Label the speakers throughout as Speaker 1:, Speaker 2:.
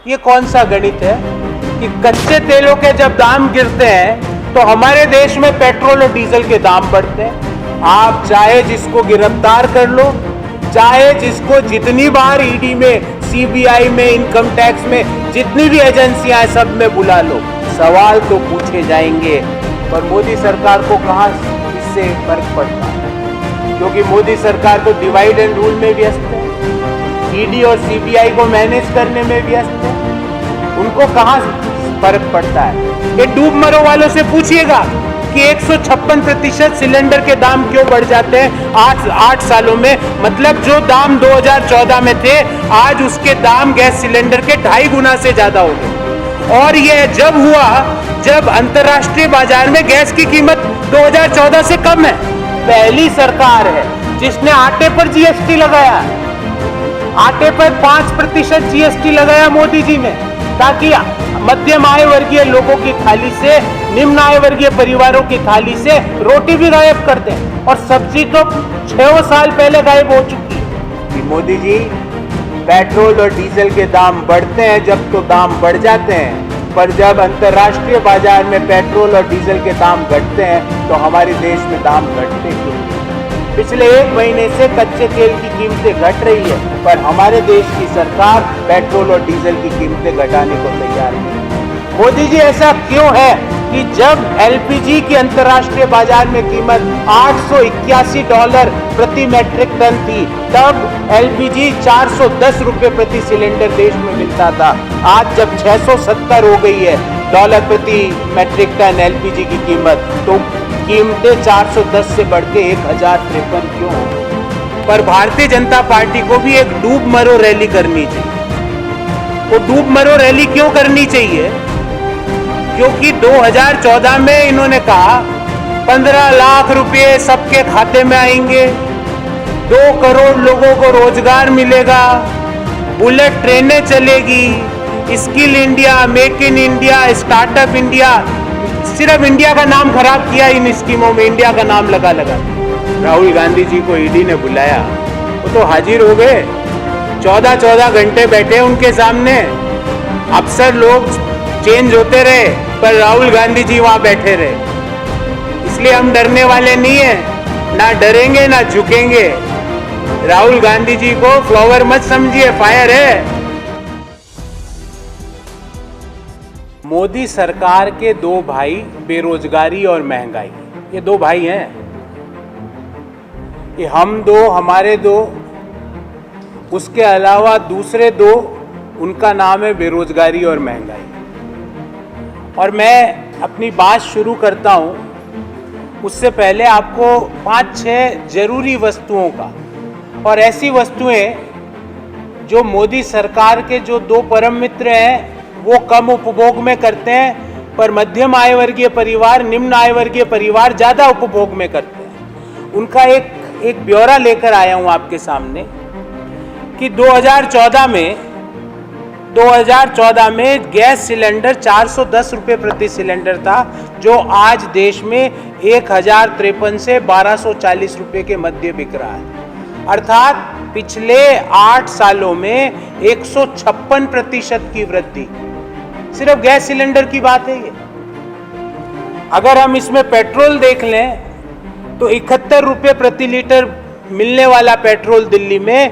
Speaker 1: ये कौन सा गणित है कि कच्चे तेलों के जब दाम गिरते हैं तो हमारे देश में पेट्रोल और डीजल के दाम बढ़ते हैं। आप चाहे जिसको गिरफ्तार कर लो, चाहे जिसको जितनी बार ईडी में, सीबीआई में, इनकम टैक्स में, जितनी भी एजेंसियां हैं सब में बुला लो, सवाल तो पूछे जाएंगे। पर मोदी सरकार को कहां इससे फर्क पड़ता है, क्योंकि मोदी सरकार तो डिवाइड एंड रूल में व्यस्त है, ईडी और सीबीआई को मैनेज करने में व्यस्त है। उनको कहां फर्क पड़ता है। ये डूब मरो वालों से पूछिएगा कि 156% सिलेंडर के दाम क्यों बढ़ जाते हैं 8 सालों में। मतलब जो दाम 2014 में थे, आज उसके दाम गैस सिलेंडर के 2.5 गुना से ज्यादा हो गए। और यह जब हुआ जब अंतर्राष्ट्रीय बाजार में गैस की कीमत 2014 से कम है। पहली सरकार है जिसने आटे पर जीएसटी लगाया। आटे पर 5% जीएसटी लगाया मोदी जी ने, ताकि मध्यम आय वर्गीय लोगों की थाली से, निम्न आय वर्गीय परिवारों की थाली से रोटी भी गायब कर दें। और सब्जी तो 6 साल पहले गायब हो चुकी है। कि मोदी जी, पेट्रोल और डीजल के दाम बढ़ते हैं जब तो दाम बढ़ जाते हैं, पर जब अंतर्राष्ट्रीय बाजार में पेट्रोल और डीजल के दाम घटते हैं तो हमारे देश में दाम घटते क्यों? पिछले 1 महीने से कच्चे तेल की कीमतें घट रही है, पर हमारे देश की सरकार पेट्रोल और डीजल की कीमतें घटाने को तैयार नहीं। मोदी जी, ऐसा क्यों है कि जब एलपीजी की अंतर्राष्ट्रीय बाजार में कीमत $881 प्रति मैट्रिक टन थी, तब एलपीजी 410 रुपए प्रति सिलेंडर देश में मिलता था। आज जब 670 हो गई है डॉलर प्रति मैट्रिक टन एलपीजी की कीमत, तो कीमतें 410 से बढ़ के 1053 क्यों हो? पर भारतीय जनता पार्टी को भी एक डूब मरो रैली करनी चाहिए। वो डूब मरो रैली क्यों करनी चाहिए? क्योंकि 2014 में इन्होंने कहा 15 लाख रुपए सबके खाते में आएंगे, 2 करोड़ लोगों को रोजगार मिलेगा, बुलेट ट्रेनें चलेगी, skill India, make in India, startup India. सिर्फ इंडिया का नाम खराब किया इन स्कीमों में, इंडिया का नाम लगा लगा। राहुल गांधी जी को ईडी ने बुलाया, वो तो हाजिर हो गए, 14 घंटे बैठे उनके सामने। अफसर लोग चेंज होते रहे, पर राहुल गांधी जी वहां बैठे रहे। इसलिए हम डरने वाले नहीं है, ना डरेंगे ना झुकेंगे। राहुल गांधी जी को फ्लावर मत समझिए, फायर है। मोदी सरकार के 2 भाई, बेरोजगारी और महंगाई, ये 2 भाई हैं। ये हम 2, हमारे 2, उसके अलावा दूसरे 2, उनका नाम है बेरोजगारी और महंगाई। और मैं अपनी बात शुरू करता हूं, उससे पहले आपको 5-6 जरूरी वस्तुओं का, और ऐसी वस्तुएं जो मोदी सरकार के जो 2 परम मित्र हैं वो कम उपभोग में करते हैं, पर मध्यम आय वर्गीय परिवार, निम्न आय वर्गीय परिवार ज्यादा उपभोग में करते हैं। उनका एक ब्यौरा लेकर आया हूं आपके सामने कि 2014 में गैस सिलेंडर 410 रुपए प्रति सिलेंडर था, जो आज देश में 1053 से 1240 रुपए के मध्य बिक रहा है। अर्थात पिछले 8 सालों में 156% की वृद्धि। सिर्फ गैस सिलेंडर की बात है ये। अगर हम इसमें पेट्रोल देख लें तो 71 रुपए प्रति लीटर मिलने वाला पेट्रोल दिल्ली में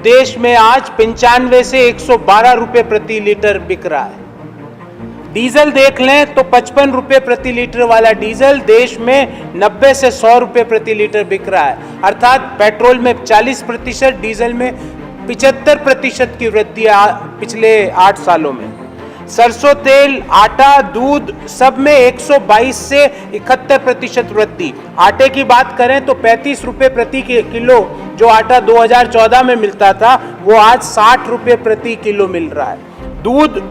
Speaker 1: देश में आज 95 से 112 रुपए प्रति लीटर बिक रहा है। डीजल देख लें तो 55 रुपए प्रति लीटर वाला डीजल देश में 90 से 100 रुपए प्रति लीटर बिक रहा है। अर्थात पेट्रोल में 40%, डीजल में 75% की वृद्धि पिछले 8 सालों में। सरसों तेल, आटा, दूध सब में 122 से 71% वृद्धि। आटे की बात करें तो 35 रुपए प्रति किलो जो आटा 2014 में मिलता था, वो आज 60 रुपए प्रति किलो मिल रहा है। दूध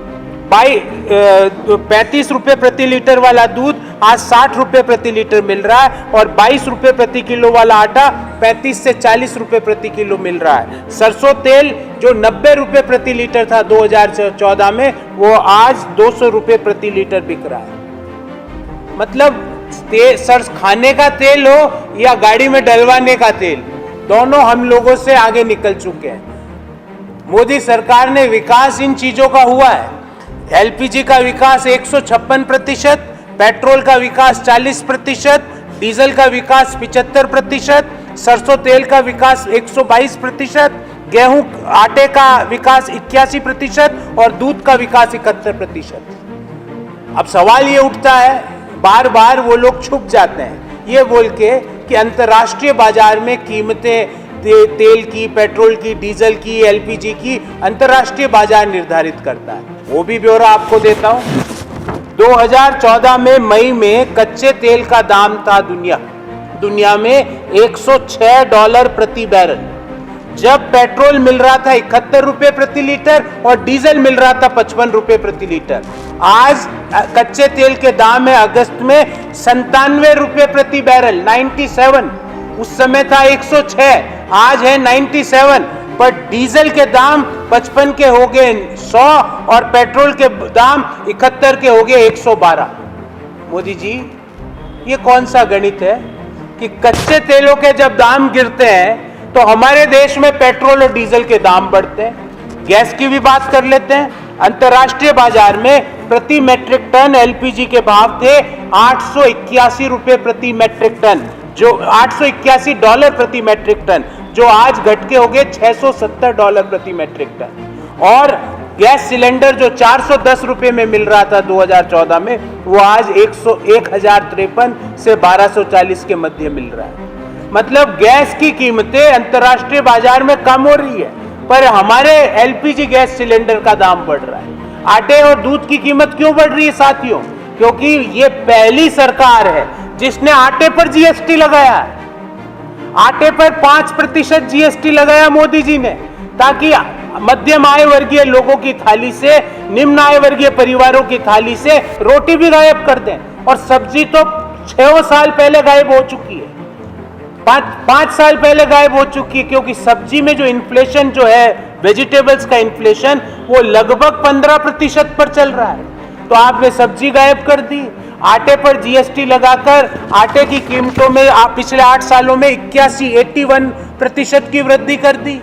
Speaker 1: 35 रुपए प्रति लीटर वाला दूध आज 60 रुपए प्रति लीटर मिल रहा है, और 22 रुपए प्रति किलो वाला आटा 35 से 40 रुपए प्रति किलो मिल रहा है। सरसों तेल जो 90 रुपए प्रति लीटर था 2014 में, वो आज 200 रुपए प्रति लीटर बिक रहा है। मतलब खाने का तेल हो या गाड़ी में डलवाने का तेल, दोनों हम लोगों से आगे निकल चुके हैं। मोदी सरकार ने विकास इन चीजों का हुआ है। एलपीजी का विकास 156%, पेट्रोल का विकास 40%, डीजल का विकास 75%, सरसों तेल का विकास 122%, गेहूं आटे का विकास 81% और दूध का विकास 71%। अब सवाल ये उठता है, बार बार वो लोग छुप जाते हैं ये बोल के कि अंतर्राष्ट्रीय बाजार में कीमतें तेल की, पेट्रोल की, डीजल की, एलपीजी की अंतर्राष्ट्रीय बाजार निर्धारित करता है। वो भी ब्यौरा आपको देता हूं। 2014 में मई में कच्चे तेल का दाम था दुनिया में $106 प्रति बैरल, जब पेट्रोल मिल रहा था 71 रुपए प्रति लीटर और डीजल मिल रहा था 55 रुपए प्रति लीटर। आज कच्चे तेल के दाम है अगस्त में 97 रुपए प्रति बैरल, 97। उस समय था 106, आज है 97। पर डीजल के दाम 55 के हो गए 100 और पेट्रोल के दाम 71 के हो गए 112। मोदी जी, ये कौन सा गणित है कि कच्चे तेलों के जब दाम गिरते हैं तो हमारे देश में पेट्रोल और डीजल के दाम बढ़ते हैं। गैस की भी बात कर लेते हैं। अंतर्राष्ट्रीय बाजार में प्रति मैट्रिक टन एलपीजी के भाव थे 881 रुपए प्रति मैट्रिक टन, जो $881 प्रति मैट्रिक टन, जो आज घट के हो गए $670 प्रति मैट्रिक टन। और गैस सिलेंडर जो 410 रुपए में मिल रहा था 2014 में, वो आज 1053 से 1240 के मध्य मिल रहा है। मतलब गैस की कीमतें अंतर्राष्ट्रीय बाजार में कम हो रही है, पर हमारे एलपीजी गैस सिलेंडर का दाम बढ़ रहा है। आटे और दूध की कीमत क्यों बढ़ रही है साथियों? क्योंकि ये पहली सरकार है जिसने आटे पर जीएसटी लगाया है। आटे पर 5% जीएसटी लगाया मोदी जी ने, ताकि मध्यम आय वर्गीय लोगों की थाली से, निम्न आय वर्गीय परिवारों की थाली से रोटी भी गायब कर दें। और सब्जी तो 6 साल पहले गायब हो चुकी है, 5 साल पहले गायब हो चुकी है, क्योंकि सब्जी में जो इन्फ्लेशन जो है, वेजिटेबल्स का इन्फ्लेशन, वो लगभग 15% पर चल रहा है। तो आपने सब्जी गायब कर दी। आटे पर जीएसटी लगाकर आटे की कीमतों में आप पिछले 8 सालों में 81% की वृद्धि कर दी।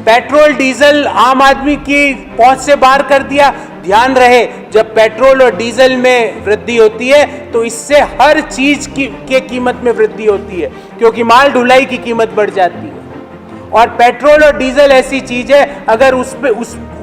Speaker 1: पेट्रोल डीजल आम आदमी की पहुंच से बाहर कर दिया। ध्यान रहे, जब पेट्रोल और डीजल में वृद्धि होती है तो इससे हर चीज की कीमत में वृद्धि होती है, क्योंकि माल ढुलाई की कीमत बढ़ जाती है। और पेट्रोल और डीजल ऐसी चीज है, अगर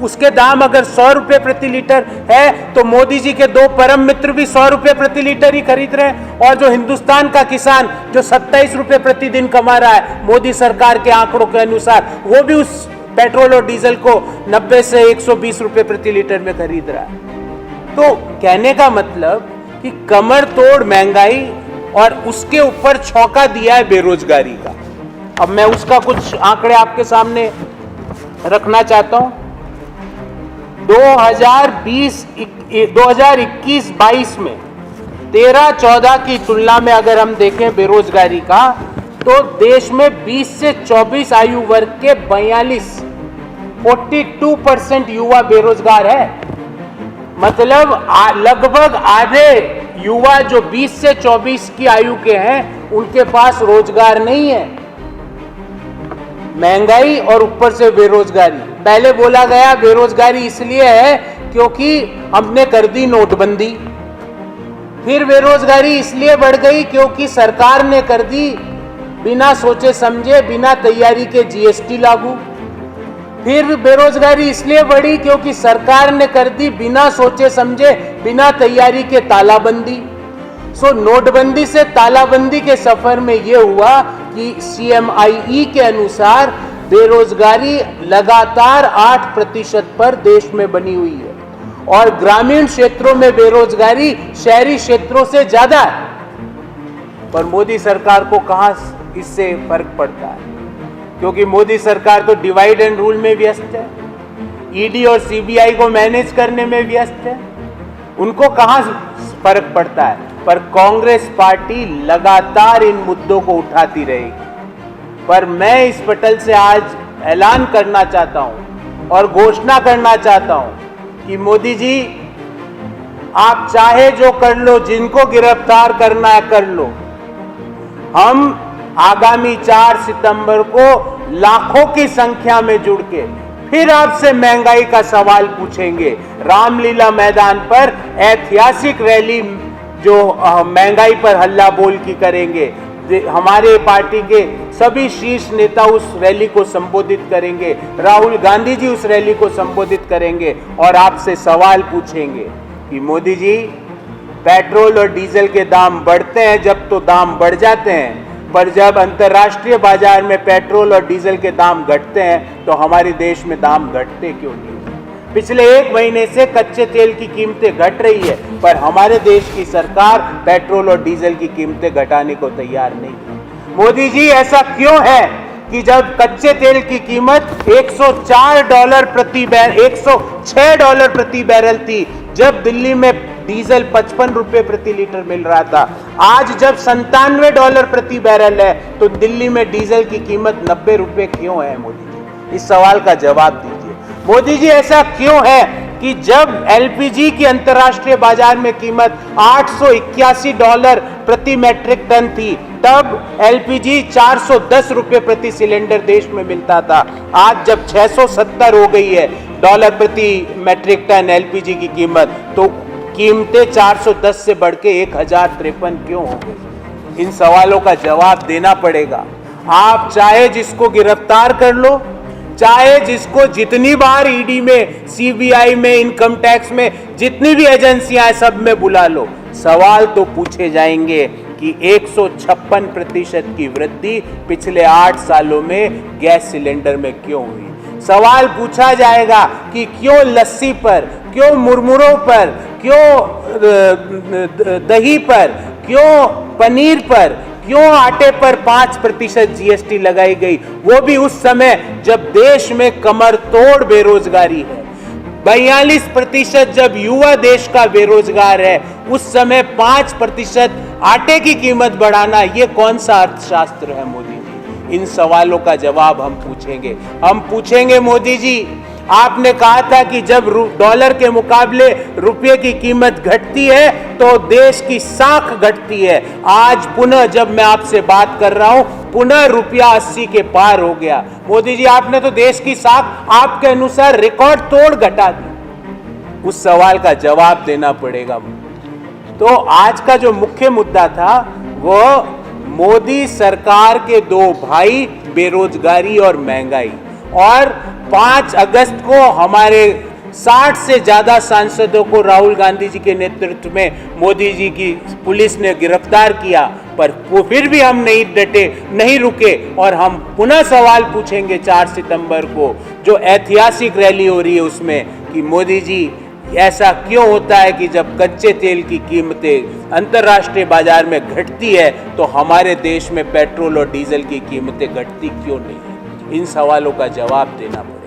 Speaker 1: उसके दाम अगर 100 रुपए प्रति लीटर है तो मोदी जी के 2 परम मित्र भी 100 रुपए प्रति लीटर ही खरीद रहे हैं। और जो हिंदुस्तान का किसान जो 27 रुपए प्रतिदिन कमा रहा है मोदी सरकार के आंकड़ों के अनुसार, वो भी उस पेट्रोल और डीजल को 90 से 120 रुपए प्रति लीटर में खरीद रहा है। तो कहने का मतलब कि कमर तोड़ महंगाई और उसके ऊपर छौंका दिया है बेरोजगारी का। अब मैं उसका कुछ आंकड़े आपके सामने रखना चाहता हूं। 2021-22 में 13-14 की तुलना में अगर हम देखें बेरोजगारी का, तो देश में 20 से 24 आयु वर्ग के 42% युवा बेरोजगार है। मतलब लगभग आधे युवा जो 20 से 24 की आयु के हैं उनके पास रोजगार नहीं है। महंगाई और ऊपर से बेरोजगारी। पहले बोला गया बेरोजगारी इसलिए है क्योंकि हमने कर दी नोटबंदी, फिर बेरोजगारी इसलिए बढ़ गई क्योंकि सरकार ने कर दी बिना सोचे समझे, बिना तैयारी के जीएसटी लागू। फिर बेरोजगारी इसलिए बढ़ी क्योंकि सरकार ने कर दी बिना सोचे समझे, बिना तैयारी के तालाबंदी। सो नोटबंदी से तालाबंदी के सफर में यह हुआ कि CMIE के अनुसार बेरोजगारी लगातार 8% पर देश में बनी हुई है और ग्रामीण क्षेत्रों में बेरोजगारी शहरी क्षेत्रों से ज्यादा है। पर मोदी सरकार को कहां इससे फर्क पड़ता है, क्योंकि मोदी सरकार तो डिवाइड एंड रूल में व्यस्त है, ईडी और सीबीआई को मैनेज करने में व्यस्त है, उनको कहां फर्क पड़ता है। पर कांग्रेस पार्टी लगातार इन मुद्दों को उठाती रहेगी। पर मैं इस पटल से आज ऐलान करना चाहता हूं और घोषणा करना चाहता हूं कि मोदी जी, आप चाहे जो कर लो, जिनको गिरफ्तार करना है कर लो। हम आगामी 4 सितंबर को लाखों की संख्या में जुड़ के फिर आपसे महंगाई का सवाल पूछेंगे। रामलीला मैदान पर ऐतिहासिक रैली जो महंगाई पर हल्ला बोल की करेंगे, हमारे पार्टी के सभी शीर्ष नेता उस रैली को संबोधित करेंगे, राहुल गांधी जी उस रैली को संबोधित करेंगे और आपसे सवाल पूछेंगे कि मोदी जी, पेट्रोल और डीजल के दाम बढ़ते हैं जब तो दाम बढ़ जाते हैं, पर जब अंतर्राष्ट्रीय बाजार में पेट्रोल और डीजल के दाम घटते हैं तो हमारे देश में दाम घटते क्यों नहीं? पिछले 1 महीने से कच्चे तेल की कीमतें घट रही है, पर हमारे देश की सरकार पेट्रोल और डीजल की कीमतें घटाने को तैयार नहीं है। मोदी जी, ऐसा क्यों है कि जब कच्चे तेल की कीमत $106 प्रति बैरल थी, जब दिल्ली में डीजल 55 रुपए प्रति लीटर मिल रहा था, आज जब $97 प्रति बैरल है तो दिल्ली में डीजल की कीमत 90 रुपए क्यों है? मोदी जी, इस सवाल का जवाब दीजिए। मोदी जी, ऐसा क्यों है कि जब एलपीजी की अंतर्राष्ट्रीय बाजार में कीमत $881 प्रति मैट्रिक टन थी, तब एलपीजी 410 रुपए प्रति सिलेंडर देश में मिलता था। आज जब 670 हो गई है डॉलर प्रति मैट्रिक टन एलपीजी की कीमत, तो कीमतें 410 से बढ़ के 1053 क्यों हो गई? इन सवालों का जवाब देना पड़ेगा। आप चाहे जिसको गिरफ्तार कर लो, चाहे जिसको जितनी बार ईडी में, सीबीआई में, इनकम टैक्स में, जितनी भी एजेंसियां हैं सब में बुला लो, सवाल तो पूछे जाएंगे कि 156% की वृद्धि पिछले 8 सालों में गैस सिलेंडर में क्यों हुई। सवाल पूछा जाएगा कि क्यों लस्सी पर, क्यों मुरमुरों पर, क्यों दही पर, क्यों पनीर पर, क्यों आटे पर 5% जीएसटी लगाई गई, वो भी उस समय जब देश में कमर तोड़ बेरोजगारी है। 42% जब युवा देश का बेरोजगार है, उस समय 5% आटे की कीमत बढ़ाना, ये कौन सा अर्थशास्त्र है मोदी जी? इन सवालों का जवाब हम पूछेंगे। हम पूछेंगे, मोदी जी, आपने कहा था कि जब डॉलर के मुकाबले रुपये की कीमत घटती है तो देश की साख घटती है। आज पुनः जब मैं आपसे बात कर रहा हूं, पुनः रुपया 80 के पार हो गया। मोदी जी, आपने तो देश की साख आपके अनुसार रिकॉर्ड तोड़ घटा दी। उस सवाल का जवाब देना पड़ेगा। तो आज का जो मुख्य मुद्दा था वो मोदी सरकार के 2 भाई, बेरोजगारी और महंगाई। और 5 अगस्त को हमारे 60 से ज्यादा सांसदों को राहुल गांधी जी के नेतृत्व में मोदी जी की पुलिस ने गिरफ्तार किया, पर फिर भी हम नहीं डटे, नहीं रुके और हम पुनः सवाल पूछेंगे 4 सितंबर को जो ऐतिहासिक रैली हो रही है उसमें कि मोदी जी, ऐसा क्यों होता है कि जब कच्चे तेल की कीमतें अंतर्राष्ट्रीय बाजार में घटती है तो हमारे देश में पेट्रोल और डीजल की कीमतें घटती क्यों नहीं? इन सवालों का जवाब देना पड़ेगा।